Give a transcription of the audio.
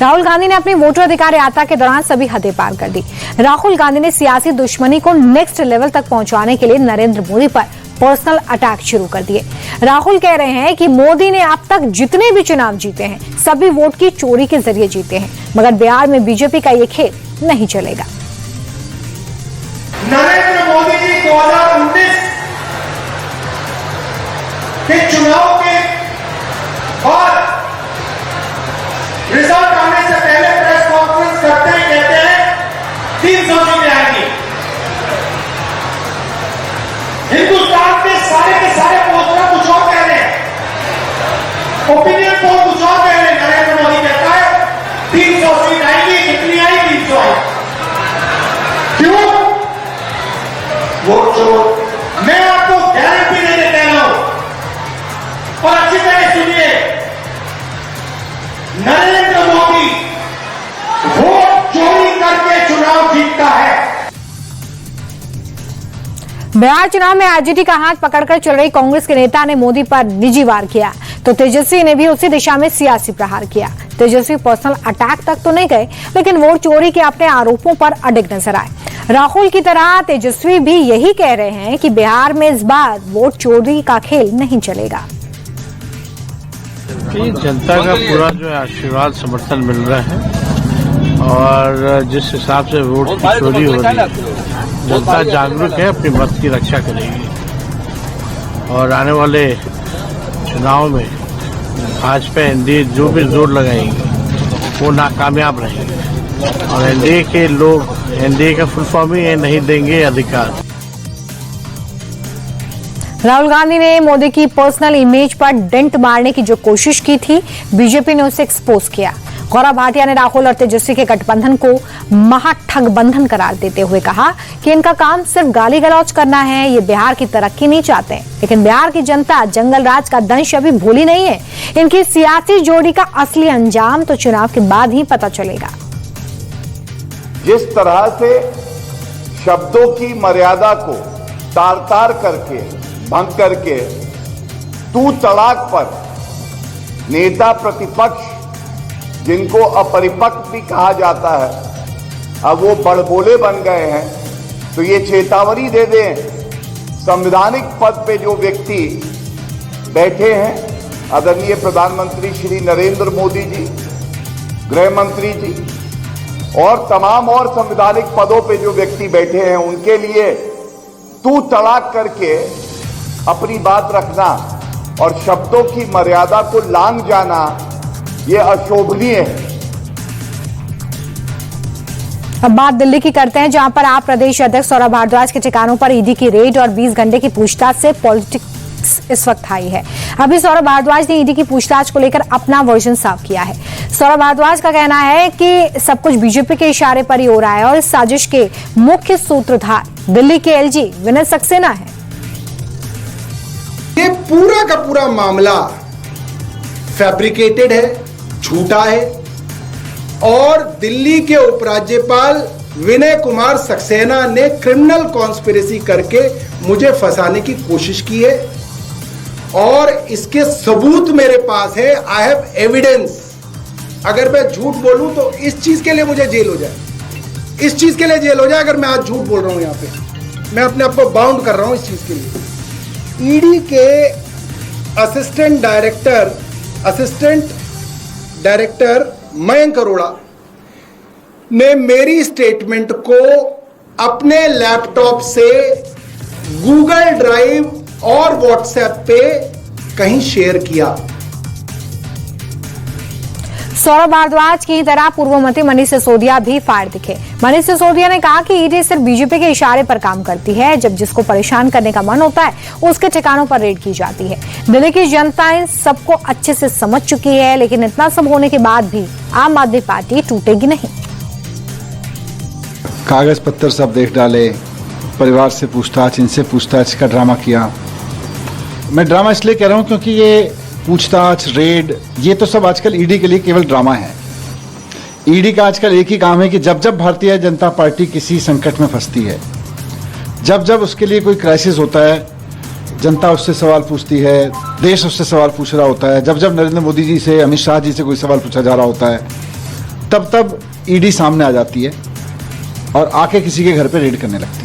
राहुल गांधी ने अपनी वोटर अधिकार यात्रा के दौरान सभी हदें पार कर दी। राहुल गांधी ने सियासी दुश्मनी को नेक्स्ट लेवल तक पहुंचाने के लिए नरेंद्र मोदी पर पर्सनल अटैक शुरू कर दिए। राहुल कह रहे हैं कि मोदी ने अब तक जितने भी चुनाव जीते हैं सभी वोट की चोरी के जरिए जीते हैं, मगर बिहार में बीजेपी का ये खेल नहीं चलेगा। नरेंद्र मोदी जी 2019 के चुनाव के बाद रिजल्ट आने से पहले प्रेस कॉन्फ्रेंस करते हैं, कहते हैं 300 सीटें आएंगी। हिंदुस्तान के सारे पोस्टर कुछ और कह रहे हैं, ओपिनियन पोल कुछ और कह रहे हैं। नरेंद्र मोदी कहता है 300 सीट आएगी, कितनी आई? 300 आई। क्यों? वोट चोर। मैं आपको गारंटी देने कह रहा हूं और अच्छी तरह सुनिए, नरेंद्र मोदी वोट चोरी करके चुनाव जीतता है। बिहार चुनाव में आरजेडी का हाथ पकड़कर चल रही कांग्रेस के नेता ने मोदी पर निजी वार किया, तो तेजस्वी ने भी उसी दिशा में सियासी प्रहार किया। तेजस्वी पर्सनल अटैक तक तो नहीं गए, लेकिन वोट चोरी के अपने आरोपों पर अडिग नजर आए। राहुल की तरह तेजस्वी भी यही कह रहे हैं कि बिहार में इस बार वोट चोरी का खेल नहीं चलेगा। जनता का पूरा जो है आशीर्वाद समर्थन मिल रहा है और जिस हिसाब से वोट की चोरी हो रही है, जनता जागरूक है, अपनी मत की रक्षा करेगी और आने वाले चुनाव में भाजपा एनडीए जो भी जोर लगाएंगे वो नाकामयाब रहेंगे और एनडीए के लोग, एनडीए का फुल फॉर्म ही है, नहीं देंगे अधिकार। राहुल गांधी ने मोदी की पर्सनल इमेज पर डेंट मारने की जो कोशिश की थी, बीजेपी ने उसे एक्सपोज किया। गौरव भाटिया ने राहुल और तेजस्वी के गठबंधन को महाठगबंधन करार देते हुए कहा कि इनका काम सिर्फ गाली गलौज करना है, ये बिहार की तरक्की नहीं चाहते। लेकिन बिहार की जनता जंगल राज का दंश अभी भूली नहीं है। इनकी सियासी जोड़ी का असली अंजाम तो चुनाव के बाद ही पता चलेगा। जिस तरह से शब्दों की मर्यादा को तार तार करके, भंग करके, तू तड़ाक पर नेता प्रतिपक्ष जिनको अपरिपक्व भी कहा जाता है, अब वो बड़बोले बन गए हैं, तो ये चेतावनी दे दें संवैधानिक पद पे जो व्यक्ति बैठे हैं, आदरणीय प्रधानमंत्री श्री नरेंद्र मोदी जी, गृह मंत्री जी और तमाम और संवैधानिक पदों पे जो व्यक्ति बैठे हैं, उनके लिए तू तड़ाक करके अपनी बात रखना और शब्दों की मर्यादा को लांघ जाना, ये अशोभनीय है। अब बात दिल्ली की करते हैं, जहां पर आप प्रदेश अध्यक्ष सौरभ भारद्वाज के ठिकानों पर ईडी की रेड और 20 घंटे की पूछताछ से पॉलिटिक्स इस वक्त आई है। अभी सौरभ भारद्वाज ने ईडी की पूछताछ को लेकर अपना वर्जन साफ किया है। सौरभ भारद्वाज का कहना है कि सब कुछ बीजेपी के इशारे पर ही हो रहा है और इस साजिश के मुख्य सूत्रधार दिल्ली के एलजी विनय सक्सेना है। ये पूरा का पूरा मामला फैब्रिकेटेड है, झूठा है और दिल्ली के उपराज्यपाल विनय कुमार सक्सेना ने क्रिमिनल कॉन्स्पिरेसी करके मुझे फंसाने की कोशिश की है और इसके सबूत मेरे पास है। I have evidence. अगर मैं झूठ बोलूं तो इस चीज के लिए मुझे जेल हो जाए, इस चीज के लिए जेल हो जाए अगर मैं आज झूठ बोल रहा हूं। यहां पे मैं अपने आप को बाउंड कर रहा हूं इस चीज के लिए। ईडी के असिस्टेंट डायरेक्टर मयंक अरोड़ा ने मेरी स्टेटमेंट को अपने लैपटॉप से गूगल ड्राइव और व्हाट्सएप पे कहीं शेयर किया। सौरभ भारद्वाज की तरह पूर्व मंत्री मनीष सिसोदिया भी फायर दिखे। मनीष सिसोदिया ने कहा कि ईडी सिर्फ बीजेपी के इशारे पर काम करती है, जब जिसको परेशान करने का मन होता है उसके ठिकानों पर रेड की जाती है। दिल्ली की जनता इन सबको अच्छे से समझ चुकी है, लेकिन इतना सब होने के बाद भी आम आदमी पार्टी टूटेगी नहीं। कागज पत्तर सब देख डाले, परिवार से पूछताछ, इनसे पूछताछ का ड्रामा किया। मैं ड्रामा इसलिए कह रहा हूं क्योंकि ये पूछताछ, रेड, ये तो सब आजकल ईडी के लिए केवल ड्रामा है। ईडी का आजकल एक ही काम है कि जब जब भारतीय जनता पार्टी किसी संकट में फंसती है, जब जब उसके लिए कोई क्राइसिस होता है, जनता उससे सवाल पूछती है, देश उससे सवाल पूछ रहा होता है, जब जब नरेंद्र मोदी जी से, अमित शाह जी से कोई सवाल पूछा जा रहा होता है, तब ईडी सामने आ जाती है और आके किसी के घर पे रेड करने लगती है।